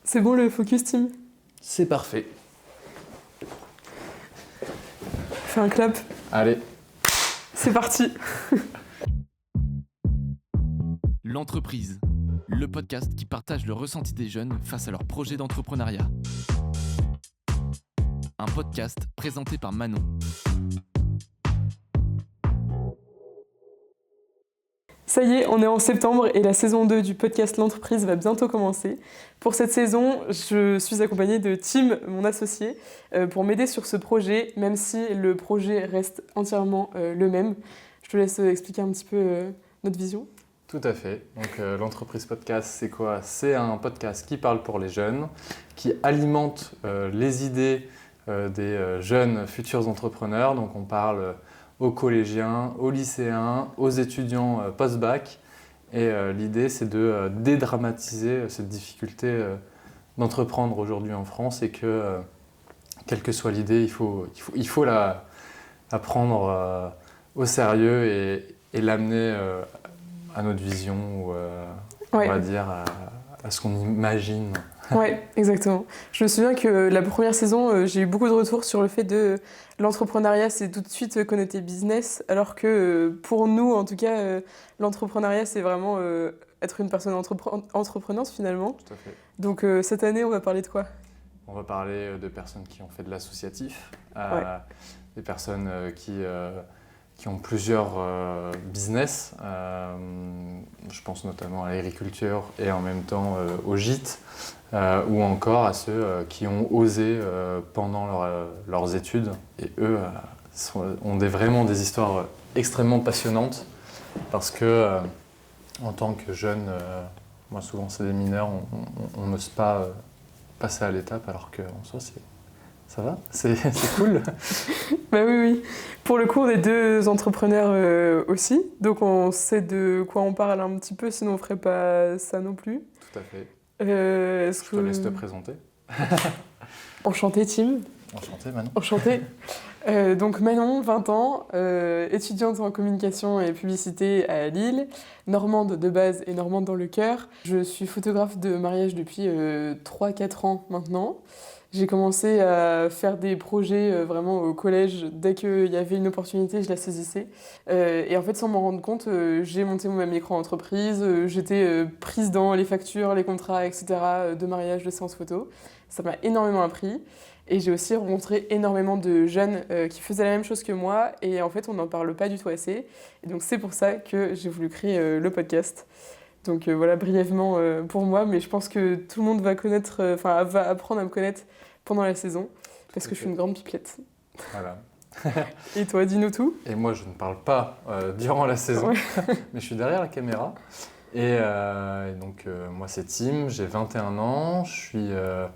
C'est bon le focus team? C'est parfait. Fais un clap. Allez. C'est parti. L'entreprise, le podcast qui partage le ressenti des jeunes face à leur projet d'entrepreneuriat. Un podcast présenté par Manon. Ça y est, on est en septembre et la saison 2 du podcast L'entreprise va bientôt commencer. Pour cette saison, je suis accompagnée de Tim, mon associé, pour m'aider sur ce projet, même si le projet reste entièrement le même. Je te laisse expliquer un petit peu notre vision. Tout à fait. Donc l'entreprise podcast, c'est quoi? C'est un podcast qui parle pour les jeunes, qui alimente les idées des jeunes futurs entrepreneurs. Donc on parle aux collégiens, aux lycéens, aux étudiants post-bac. Et l'idée, c'est de dédramatiser cette difficulté d'entreprendre aujourd'hui en France et que, quelle que soit l'idée, il faut la prendre au sérieux et l'amener à notre vision ou on va dire à ce qu'on imagine. Ouais, exactement. Je me souviens que la première saison, j'ai eu beaucoup de retours sur le fait de l'entrepreneuriat, c'est tout de suite connoté business, alors que pour nous, en tout cas, l'entrepreneuriat, c'est vraiment être une personne entreprenante finalement. Tout à fait. Donc cette année, on va parler de quoi? On va parler de personnes qui ont fait de l'associatif, des personnes qui ont plusieurs business. Je pense notamment à l'agriculture et en même temps au gîte, ou encore à ceux qui ont osé pendant leurs études. Et eux ont vraiment des histoires extrêmement passionnantes parce que en tant que jeune, moi souvent c'est des mineurs, on n'ose pas passer à l'étape alors qu'en soi ça va, c'est cool. Bah oui. Pour le coup, on est deux entrepreneurs aussi, donc on sait de quoi on parle un petit peu, sinon on ferait pas ça non plus. Tout à fait. Je te laisse te présenter. Enchanté, Tim. Enchanté, Manon. Enchanté. Donc Manon, 20 ans, étudiante en communication et publicité à Lille, normande de base et normande dans le cœur. Je suis photographe de mariage depuis 3-4 ans maintenant. J'ai commencé à faire des projets vraiment au collège. Dès qu'il y avait une opportunité, je la saisissais. Et en fait, sans m'en rendre compte, j'ai monté ma micro-entreprise. J'étais prise dans les factures, les contrats, etc. de mariage, de séances photo. Ça m'a énormément appris. Et j'ai aussi rencontré énormément de jeunes qui faisaient la même chose que moi. Et en fait, on n'en parle pas du tout assez. Et donc, c'est pour ça que j'ai voulu créer le podcast. Donc voilà, brièvement pour moi, mais je pense que tout le monde va va apprendre à me connaître pendant la saison, parce que je suis une grande pipelette. Voilà. Et toi, dis-nous tout. Et moi, je ne parle pas durant la saison, mais je suis derrière la caméra. Et donc, moi, c'est Tim, j'ai 21 ans, je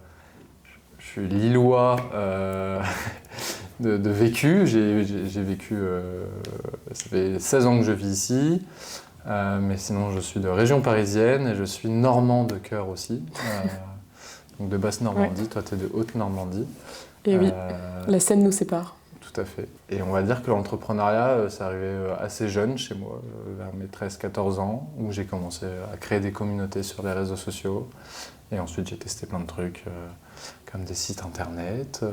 suis lillois de vécu. J'ai vécu, ça fait 16 ans que je vis ici. Mais sinon, je suis de région parisienne et je suis normand de cœur aussi. Donc de Basse-Normandie, toi tu es de Haute-Normandie. Et oui, la Seine nous sépare. Tout à fait. Et on va dire que l'entrepreneuriat, c'est arrivé assez jeune chez moi, vers mes 13-14 ans, où j'ai commencé à créer des communautés sur les réseaux sociaux. Et ensuite, j'ai testé plein de trucs, comme des sites internet.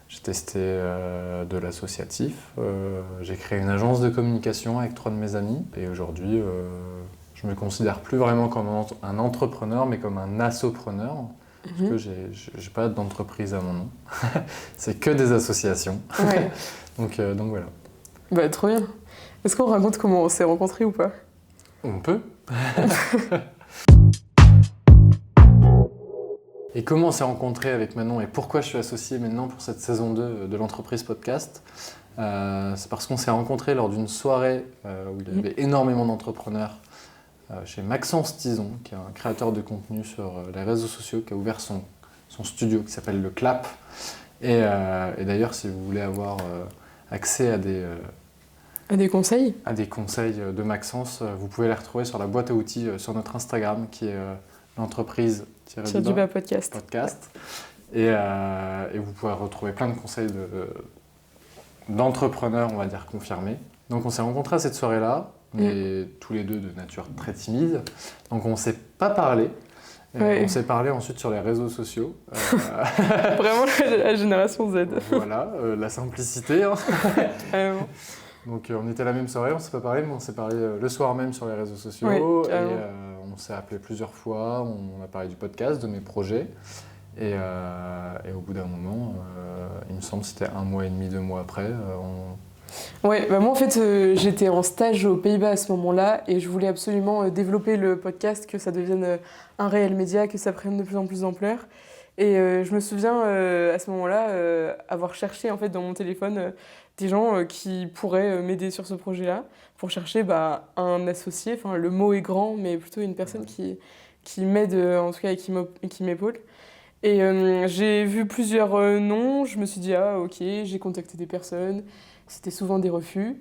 J'ai testé de l'associatif. J'ai créé une agence de communication avec 3 de mes amis. Et aujourd'hui, je me considère plus vraiment comme un entrepreneur, mais comme un assopreneur. Parce que j'ai pas d'entreprise à mon nom. C'est que des associations. Ouais. donc voilà. Bah trop bien. Est-ce qu'on raconte comment on s'est rencontrés ou pas? On peut. Et comment on s'est rencontrés avec Manon et pourquoi je suis associé maintenant pour cette saison 2 de l'entreprise podcast? C'est parce qu'on s'est rencontrés lors d'une soirée où il y avait énormément d'entrepreneurs chez Maxence Tison, qui est un créateur de contenu sur les réseaux sociaux, qui a ouvert son studio qui s'appelle Le Clap. Et d'ailleurs, si vous voulez avoir accès à des conseils de Maxence, vous pouvez les retrouver sur la boîte à outils sur notre Instagram, qui est l'entreprise-podcast. Et vous pouvez retrouver plein de conseils d'entrepreneurs, on va dire, confirmés. Donc on s'est rencontrés à cette soirée-là, mais tous les deux de nature très timide. Donc on ne s'est pas parlé. Ouais. On s'est parlé ensuite sur les réseaux sociaux. Vraiment la génération Z. Voilà, la simplicité. Hein. Vraiment. Donc on était à la même soirée, on s'est pas parlé, mais on s'est parlé le soir même sur les réseaux sociaux. Ouais, et on s'est appelé plusieurs fois, on a parlé du podcast, de mes projets. Et au bout d'un moment, il me semble que c'était 1 mois et demi, 2 mois après, Ouais, bah moi en fait j'étais en stage aux Pays-Bas à ce moment-là et je voulais absolument développer le podcast, que ça devienne un réel média, que ça prenne de plus en plus d'ampleur. Et je me souviens à ce moment-là avoir cherché en fait dans mon téléphone des gens qui pourraient m'aider sur ce projet-là, pour chercher un associé, enfin le mot est grand, mais plutôt une personne qui m'aide en tout cas et qui m'épaule. Et j'ai vu plusieurs noms, je me suis dit ah ok, j'ai contacté des personnes. C'était souvent des refus.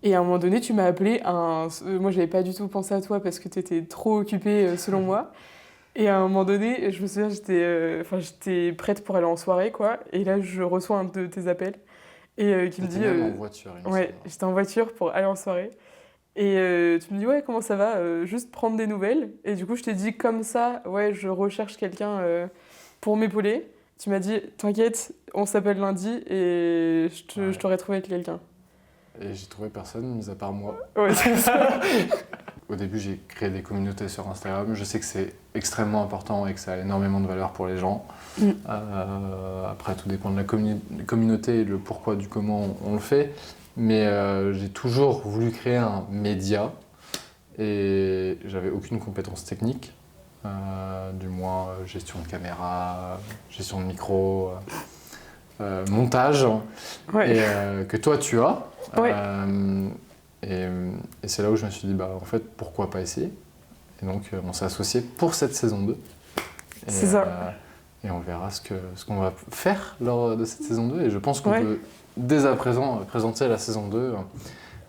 Et à un moment donné, tu m'as appelé. Moi, j'avais pas du tout pensé à toi parce que tu étais trop occupée, selon moi. Et à un moment donné, je me souviens, j'étais prête pour aller en soirée, quoi. Et là, je reçois un de tes appels qui me dit. Même en voiture, il me Ouais, semble. j'étais en voiture pour aller en soirée. Et tu me dis, ouais, comment ça va? Juste prendre des nouvelles. Et du coup, je t'ai dit, comme ça, ouais, je recherche quelqu'un pour m'épauler. Tu m'as dit, t'inquiète, on s'appelle lundi et je t'aurais trouvé avec quelqu'un. Et j'ai trouvé personne, mis à part moi. Ouais, c'est ça. Au début, j'ai créé des communautés sur Instagram. Je sais que c'est extrêmement important et que ça a énormément de valeur pour les gens. Après, tout dépend de la communauté et le pourquoi du comment on le fait. Mais j'ai toujours voulu créer un média et j'avais aucune compétence technique. Du moins gestion de caméra, gestion de micro, montage, Ouais. et que toi tu as. Ouais. Et c'est là où je me suis dit, en fait, pourquoi pas essayer? Et donc on s'est associés pour cette saison 2. C'est ça. Et on verra ce qu'on va faire lors de cette saison 2. Et je pense qu'on Ouais. peut dès à présent présenter la saison 2,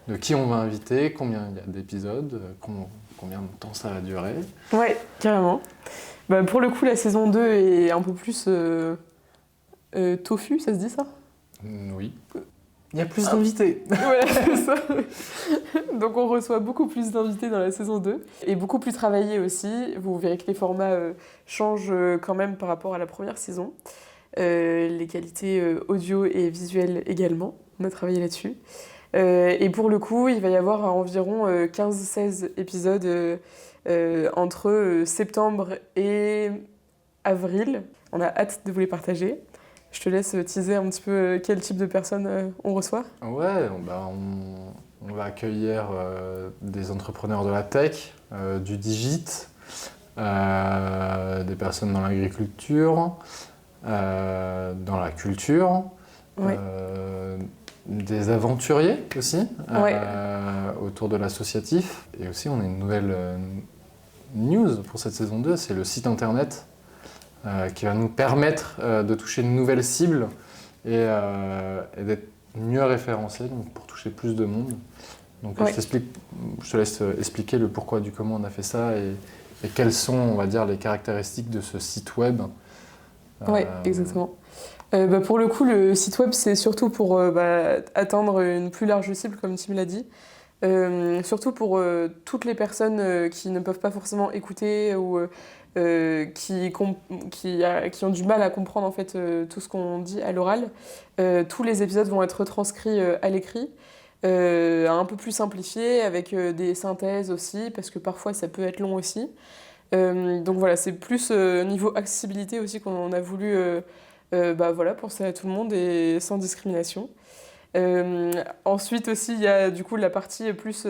de qui on va inviter, combien il y a d'épisodes, combien de temps ça va durer. Ouais, carrément. Pour le coup, la saison 2 est un peu plus tofu, ça se dit ça? Oui. Il y a plus d'invités. Ouais, c'est ça. Donc on reçoit beaucoup plus d'invités dans la saison 2 et beaucoup plus travaillés aussi. Vous verrez que les formats changent quand même par rapport à la première saison. Les qualités audio et visuelles également, on a travaillé là-dessus. Et pour le coup, il va y avoir environ 15-16 épisodes entre septembre et avril. On a hâte de vous les partager. Je te laisse teaser un petit peu quel type de personnes on reçoit. Ouais, on va accueillir des entrepreneurs de la tech, du digit, des personnes dans l'agriculture, dans la culture, Ouais. des aventuriers aussi, Ouais. autour de l'associatif. Et aussi, on a une nouvelle news pour cette saison 2, c'est le site internet qui va nous permettre de toucher une nouvelle cible et d'être mieux référencé, donc pour toucher plus de monde. Donc Ouais. je te laisse expliquer le pourquoi du comment on a fait ça et quelles sont, on va dire, les caractéristiques de ce site web. Ouais, exactement. Pour le coup, le site web, c'est surtout pour atteindre une plus large cible, comme Tim l'a dit. Surtout pour toutes les personnes qui ne peuvent pas forcément écouter ou qui ont du mal à comprendre en fait, tout ce qu'on dit à l'oral. Tous les épisodes vont être retranscrits à l'écrit, un peu plus simplifiés, avec des synthèses aussi, parce que parfois ça peut être long aussi. Donc voilà, c'est plus niveau accessibilité aussi qu'on a voulu penser à tout le monde et sans discrimination. Ensuite aussi, il y a du coup la partie plus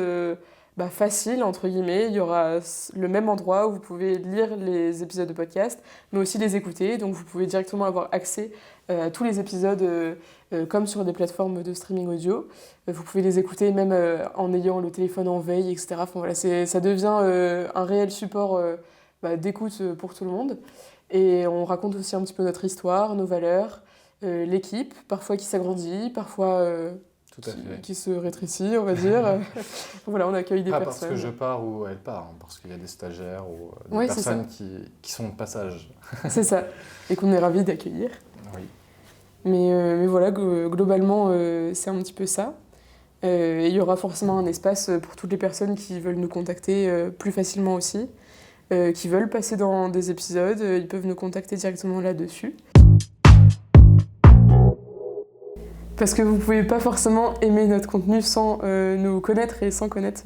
facile, entre guillemets. Il y aura le même endroit où vous pouvez lire les épisodes de podcast, mais aussi les écouter. Donc vous pouvez directement avoir accès à tous les épisodes comme sur des plateformes de streaming audio. Vous pouvez les écouter même en ayant le téléphone en veille, etc. Enfin, voilà, ça devient un réel support d'écoute pour tout le monde. Et on raconte aussi un petit peu notre histoire, nos valeurs, l'équipe, parfois qui s'agrandit, parfois Tout à fait. qui se rétrécit, on va dire. Voilà, on accueille des Pas personnes. parce que je pars ou elle part, hein, parce qu'il y a des stagiaires ou des Ouais, c'est personnes qui sont de passage. C'est ça, et qu'on est ravis d'accueillir. Oui. Mais voilà, globalement, c'est un petit peu ça. Et il y aura forcément un espace pour toutes les personnes qui veulent nous contacter plus facilement aussi. qui veulent passer dans des épisodes, ils peuvent nous contacter directement là-dessus. Parce que vous pouvez pas forcément aimer notre contenu sans nous connaître et sans connaître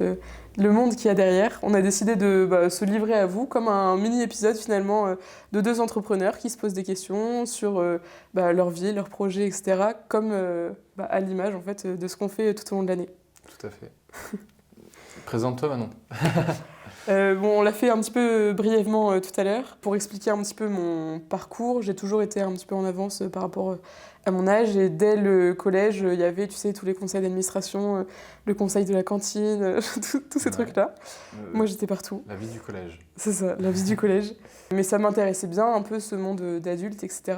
le monde qu'il y a derrière. On a décidé de se livrer à vous comme un mini-épisode finalement de 2 entrepreneurs qui se posent des questions sur leur vie, leurs projets, etc. Comme à l'image en fait de ce qu'on fait tout au long de l'année. Tout à fait. Présente-toi Manon. On l'a fait un petit peu brièvement tout à l'heure. Pour expliquer un petit peu mon parcours, j'ai toujours été un petit peu en avance par rapport à mon âge. Et dès le collège, il y avait, tu sais, tous les conseils d'administration, le conseil de la cantine, tous ces trucs-là. Moi, j'étais partout. La vie du collège. C'est ça, la vie du collège. Mais ça m'intéressait bien, un peu ce monde d'adulte, etc.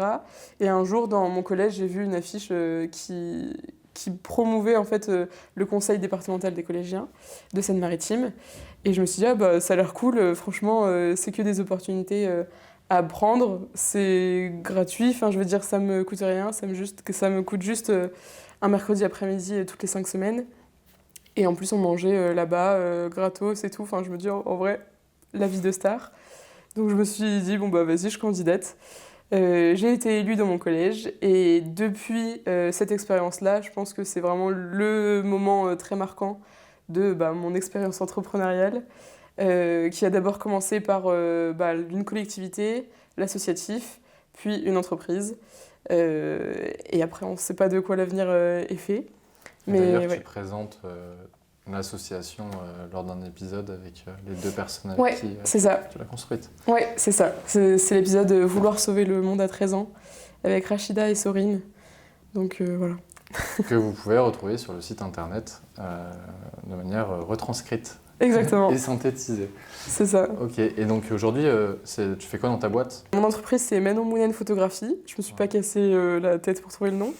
Et un jour, dans mon collège, j'ai vu une affiche qui promouvait en fait le conseil départemental des collégiens de Seine-Maritime. Et je me suis dit, ça a l'air cool, franchement, c'est que des opportunités à prendre, c'est gratuit, enfin je veux dire, ça me coûte rien, ça me coûte juste un mercredi après-midi toutes les 5 semaines. Et en plus, on mangeait là-bas, gratos et tout, enfin je me dis, en vrai, la vie de star. Donc je me suis dit, vas-y, je candidate. J'ai été élue dans mon collège et depuis cette expérience-là, je pense que c'est vraiment le moment très marquant de mon expérience entrepreneuriale qui a d'abord commencé par une collectivité, l'associatif, puis une entreprise. Et après, on ne sait pas de quoi l'avenir est fait. Mais d'ailleurs, tu présentes une association lors d'un épisode avec les 2 personnes avec qui tu l'as construite. Oui, c'est ça. C'est l'épisode « Vouloir sauver le monde à 13 ans » avec Rachida et Sorine. Donc voilà. Que vous pouvez retrouver sur le site internet de manière retranscrite. Exactement. Et synthétisée. C'est ça. Ok, et donc aujourd'hui, tu fais quoi dans ta boîte ? Mon entreprise, c'est Manon Mounen Photographie. Je me suis pas cassé la tête pour trouver le nom.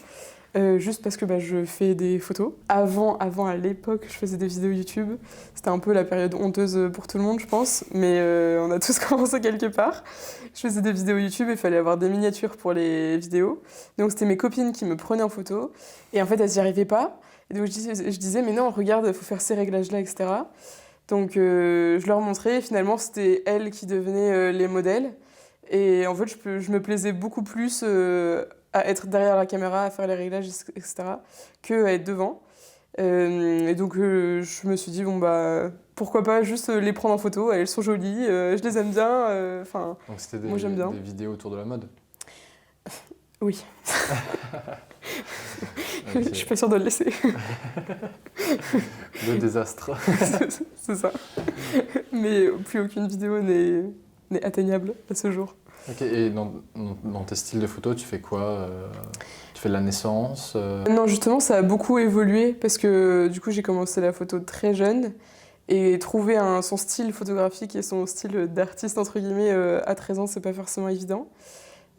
Juste parce que je fais des photos. Avant, à l'époque, je faisais des vidéos YouTube. C'était un peu la période honteuse pour tout le monde, je pense. Mais on a tous commencé quelque part. Je faisais des vidéos YouTube et il fallait avoir des miniatures pour les vidéos. Donc c'était mes copines qui me prenaient en photo. Et en fait, elles n'y arrivaient pas. Et donc je disais, mais non, regarde, il faut faire ces réglages-là, etc. Donc je leur montrais. Et finalement, c'était elles qui devenaient les modèles. Et en fait, je me plaisais beaucoup plus à être derrière la caméra, à faire les réglages, etc., qu'à être devant. Et donc, je me suis dit, pourquoi pas juste les prendre en photo, elles sont jolies, je les aime bien. Donc, c'était moi, j'aime bien. Des vidéos autour de la mode ? Oui. Okay. Je suis pas sûre de le laisser. Le désastre. C'est ça. Mais plus aucune vidéo n'est atteignable à ce jour. Ok, et dans tes styles de photos, tu fais quoi ? Tu fais de la naissance Non, justement, ça a beaucoup évolué parce que du coup, j'ai commencé la photo très jeune et trouver son style photographique et son style d'artiste, entre guillemets, à 13 ans, c'est pas forcément évident.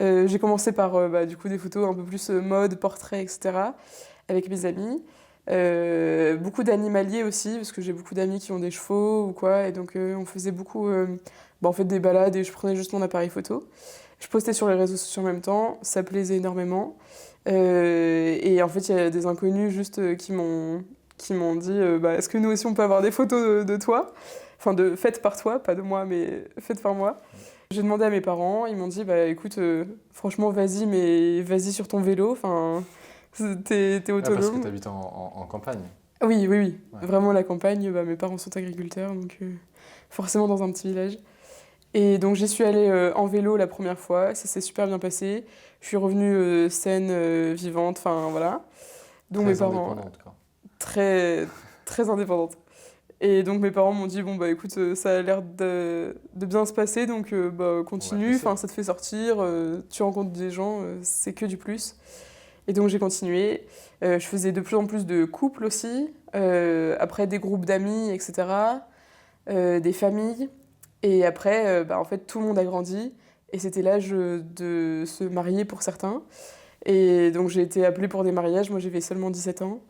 J'ai commencé par du coup, des photos un peu plus mode, portrait, etc., avec mes amis. Beaucoup d'animaliers aussi, parce que j'ai beaucoup d'amis qui ont des chevaux ou quoi, et donc on faisait beaucoup en fait, des balades et je prenais juste mon appareil photo. Je postais sur les réseaux sociaux en même temps, ça plaisait énormément. Et en fait, il y a des inconnus juste qui m'ont dit est-ce que nous aussi on peut avoir des photos de toi ? Enfin, faites par toi, pas de moi, mais faites par moi. J'ai demandé à mes parents, ils m'ont dit écoute, franchement, vas-y, mais vas-y sur ton vélo, enfin, t'es autonome. Parce que t'habites en campagne. Oui. Ouais. Vraiment, la campagne, mes parents sont agriculteurs, donc forcément dans un petit village. Et donc, j'y suis allée en vélo la première fois, ça s'est super bien passé. Je suis revenue saine, vivante, enfin voilà. Donc, très mes parents. Indépendante, quoi. Très, très indépendante. Et donc mes parents m'ont dit écoute, ça a l'air de bien se passer, donc continue, ça te fait sortir, tu rencontres des gens, c'est que du plus. Et donc j'ai continué. Je faisais de plus en plus de couples aussi, après des groupes d'amis, etc., des familles. Et après, en fait, tout le monde a grandi et c'était l'âge de se marier pour certains. Et donc j'ai été appelée pour des mariages, moi j'avais seulement 17 ans.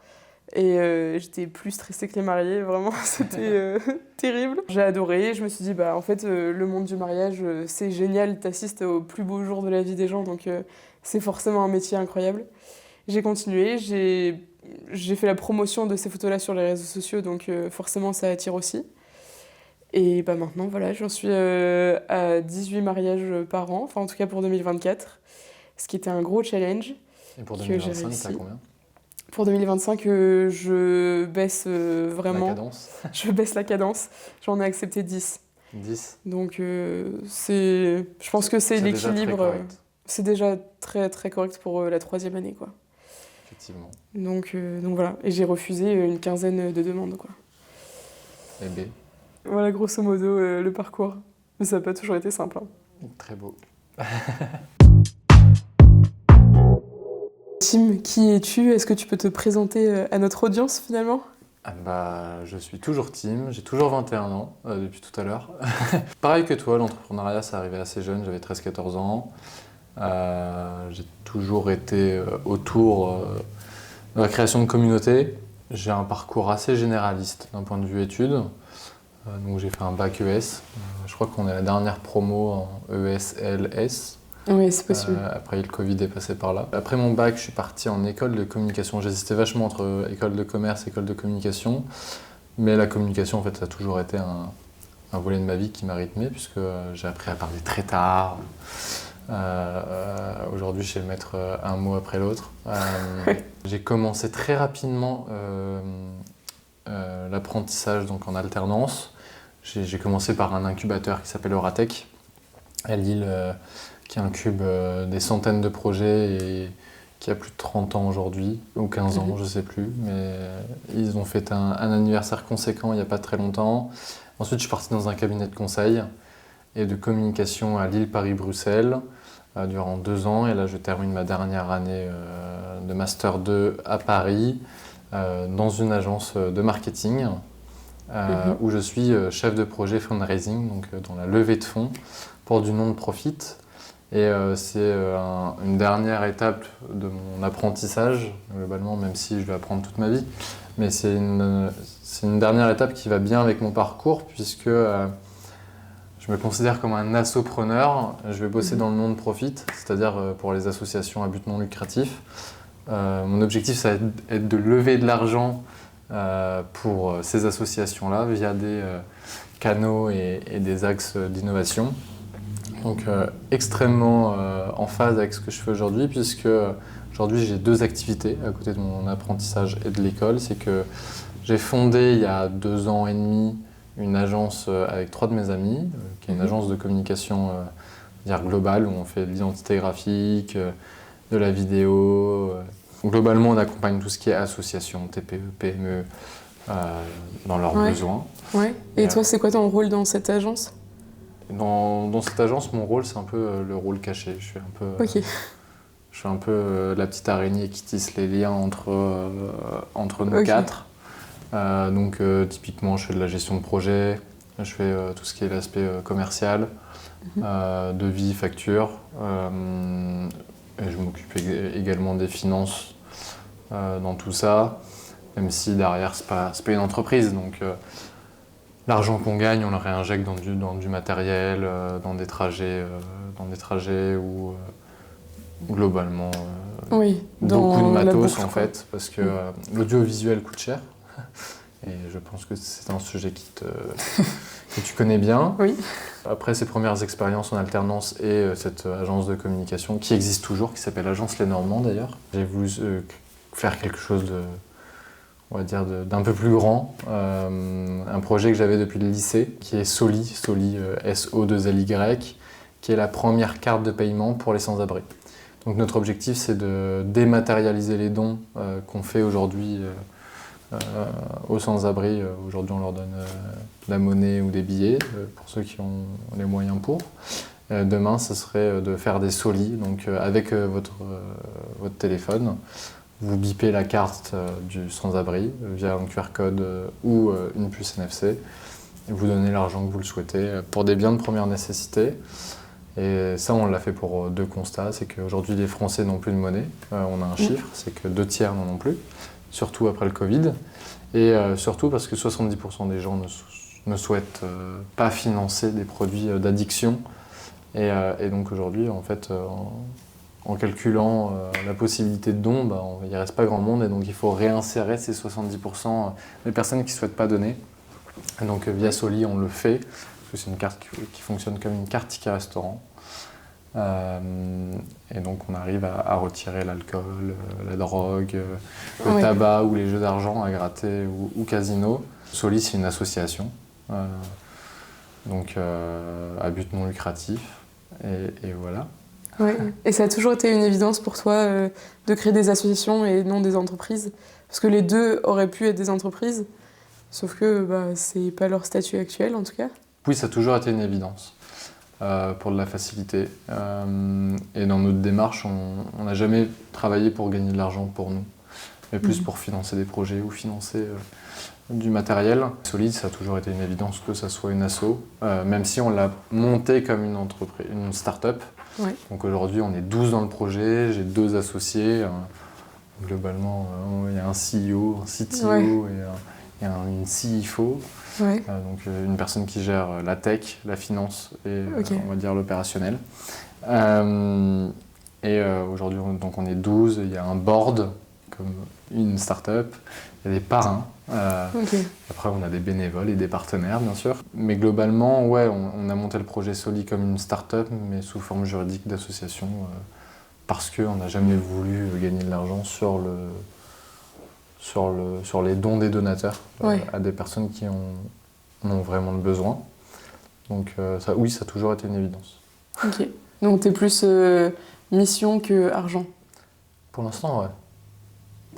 Et j'étais plus stressée que les mariés, vraiment, c'était terrible. J'ai adoré, je me suis dit, en fait, le monde du mariage, c'est génial, t'assistes au plus beau jour de la vie des gens, donc c'est forcément un métier incroyable. J'ai continué, j'ai fait la promotion de ces photos-là sur les réseaux sociaux, donc forcément ça attire aussi. Et bah maintenant, voilà, j'en suis à 18 mariages par an, enfin en tout cas pour 2024, ce qui était un gros challenge Et pour que j'ai 2025, t'as réussi. combien? Pour 2025, je baisse La vraiment, cadence? je baisse la cadence. J'en ai accepté 10. 10? Donc je pense que c'est C'est déjà très l'équilibre. correct, C'est déjà très très correct pour la troisième année, quoi. effectivement. Donc voilà, et j'ai refusé une quinzaine de demandes, quoi. Et B, Voilà grosso modo le parcours. Mais ça n'a pas toujours été simple, hein. très beau. Tim, qui es-tu? Est-ce que tu peux te présenter à notre audience finalement? Ah bah, je suis toujours Tim, j'ai toujours 21 ans depuis tout à l'heure. Pareil que toi, l'entrepreneuriat, ça arrivait assez jeune, j'avais 13-14 ans. J'ai toujours été autour de la création de communautés. J'ai un parcours assez généraliste d'un point de vue études. Donc j'ai fait un bac ES. Je crois qu'on est à la dernière promo en ES-LS. Oui, c'est possible. Après, le Covid est passé par là. Après mon bac, je suis parti en école de communication. J'hésitais vachement entre école de commerce et école de communication. Mais la communication, en fait, ça a toujours été un volet de ma vie qui m'a rythmé, puisque j'ai appris à parler très tard. Aujourd'hui, je sais mettre un mot après l'autre. J'ai commencé très rapidement l'apprentissage donc en alternance. J'ai commencé par un incubateur qui s'appelle Euratech à Lille, qui incube des centaines de projets et qui a plus de 30 ans aujourd'hui, ou 15 ans, je sais plus. Mais ils ont fait un anniversaire conséquent il n'y a pas très longtemps. Ensuite, je suis parti dans un cabinet de conseil et de communication à Lille, Paris, Bruxelles durant 2 ans. Et là, je termine ma dernière année de Master 2 à Paris, dans une agence de marketing, où je suis chef de projet fundraising, donc dans la levée de fonds pour du non-profit. Et c'est une dernière étape de mon apprentissage, globalement, même si je vais apprendre toute ma vie. Mais c'est une dernière étape qui va bien avec mon parcours, puisque je me considère comme un assopreneur. Je vais bosser dans le non-profit, c'est-à-dire pour les associations à but non lucratif. Mon objectif, ça va être de lever de l'argent pour ces associations-là via des canaux et des axes d'innovation. Donc extrêmement en phase avec ce que je fais aujourd'hui, puisque aujourd'hui j'ai 2 activités à côté de mon apprentissage et de l'école. C'est que j'ai fondé il y a 2 ans et demi une agence avec 3 de mes amis, qui est une agence de communication globale, où on fait de l'identité graphique, de la vidéo. Globalement, on accompagne tout ce qui est association, TPE, PME, dans leurs besoins. Ouais. Et toi, c'est quoi ton rôle dans cette agence? Dans cette agence, mon rôle, c'est un peu le rôle caché. Je suis un peu la petite araignée qui tisse les liens entre nous 4. Donc typiquement, je fais de la gestion de projet, je fais tout ce qui est l'aspect commercial, devis, facture. Et je m'occupe également des finances dans tout ça, même si derrière, c'est pas une entreprise. Donc l'argent qu'on gagne, on le réinjecte dans du matériel, dans des trajets ou globalement beaucoup de matos en fait, parce que l'audiovisuel coûte cher. Et je pense que c'est un sujet que tu connais bien. Oui. Après ces premières expériences en alternance et cette agence de communication qui existe toujours, qui s'appelle l'agence Les Normands d'ailleurs, j'ai voulu faire quelque chose d'un peu plus grand, un projet que j'avais depuis le lycée, qui est Soli, S-O-2-L-Y, qui est la première carte de paiement pour les sans-abri. Donc notre objectif, c'est de dématérialiser les dons qu'on fait aujourd'hui aux sans-abri. Aujourd'hui, on leur donne de la monnaie ou des billets, pour ceux qui ont les moyens pour. Demain, ce serait de faire des solis, donc avec votre téléphone. Vous bipez la carte du sans-abri via un QR code ou une puce NFC et vous donnez l'argent que vous le souhaitez pour des biens de première nécessité. Et ça, on l'a fait pour 2 constats. C'est qu'aujourd'hui, les Français n'ont plus de monnaie. On a un chiffre, c'est que 2 tiers n'en ont plus, surtout après le Covid. Et surtout parce que 70% des gens ne souhaitent pas financer des produits d'addiction. Et donc aujourd'hui, en fait, en calculant la possibilité de don, il ne reste pas grand monde et donc il faut réinsérer ces 70% des personnes qui ne souhaitent pas donner Et donc via Soli, on le fait, parce que c'est une carte qui fonctionne comme une carte ticket restaurant. Et donc on arrive à retirer l'alcool, la drogue, le tabac ou les jeux d'argent à gratter ou casino. Soli, c'est une association, donc à but non lucratif, et voilà. Ouais. Et ça a toujours été une évidence pour toi de créer des associations et non des entreprises? Parce que les deux auraient pu être des entreprises, sauf que c'est pas leur statut actuel en tout cas. Oui, ça a toujours été une évidence pour de la facilité. Et dans notre démarche, on n'a jamais travaillé pour gagner de l'argent pour nous, mais plus pour financer des projets ou financer du matériel. Solide, ça a toujours été une évidence que ça soit une asso, même si on l'a monté comme une entreprise, une start-up. Ouais. Donc aujourd'hui, on est 12 dans le projet, j'ai 2 associés. Globalement, il y a un CEO, un CTO et une CFO. Ouais. Donc une personne qui gère la tech, la finance et on va dire l'opérationnel. Aujourd'hui, on est 12, il y a un board comme une start-up, il y a des parrains. Après, on a des bénévoles et des partenaires, bien sûr. Mais globalement, on a monté le projet Soli comme une start-up, mais sous forme juridique d'association, parce qu'on n'a jamais voulu gagner de l'argent sur les dons des donateurs à des personnes qui en ont vraiment le besoin. Donc ça a toujours été une évidence. Ok. Donc t'es plus mission que argent? Pour l'instant, ouais.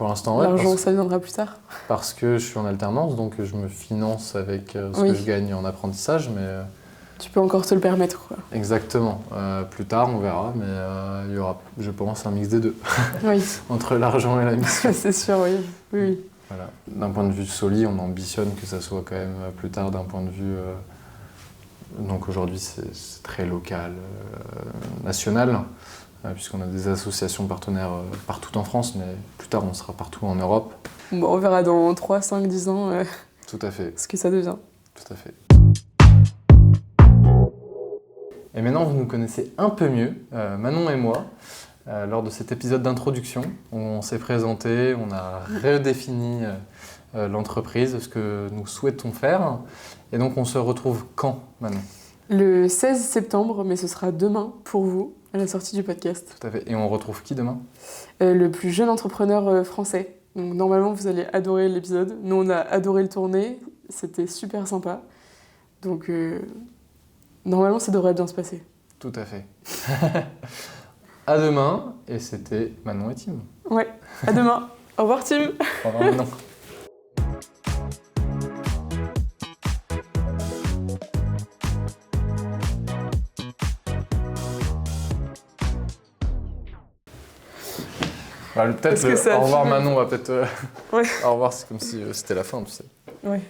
L'argent, ça viendra plus tard? Parce que je suis en alternance, donc je me finance avec ce que je gagne en apprentissage, mais... Tu peux encore te le permettre, quoi. Exactement. Plus tard, on verra, mais il y aura, je pense, un mix des deux. Oui. Entre l'argent et la mission. C'est sûr, oui. Voilà. D'un point de vue de Soli, on ambitionne que ça soit quand même plus tard d'un point de vue... Donc aujourd'hui, c'est très local, national, puisqu'on a des associations partenaires partout en France, mais plus tard, on sera partout en Europe. Bon, on verra dans 3, 5, 10 ans Tout à fait. ce que ça devient. Tout à fait. Et maintenant, vous nous connaissez un peu mieux, Manon et moi. Lors de cet épisode d'introduction, on s'est présenté, on a redéfini l'entreprise, ce que nous souhaitons faire. Et donc, on se retrouve quand, Manon? Le 16 septembre, mais ce sera demain pour vous, à la sortie du podcast. Tout à fait. Et on retrouve qui demain? Le plus jeune entrepreneur français. Donc, normalement, vous allez adorer l'épisode. Nous, on a adoré le tourner. C'était super sympa. Donc, normalement, ça devrait bien se passer. Tout à fait. À demain. Et c'était Manon et Tim. Ouais, à demain. Au revoir, Tim. Au revoir, Manon. Peut-être au revoir Manon, on va peut-être... Ouais. Au revoir, c'est comme si c'était la fin, tu sais. Ouais.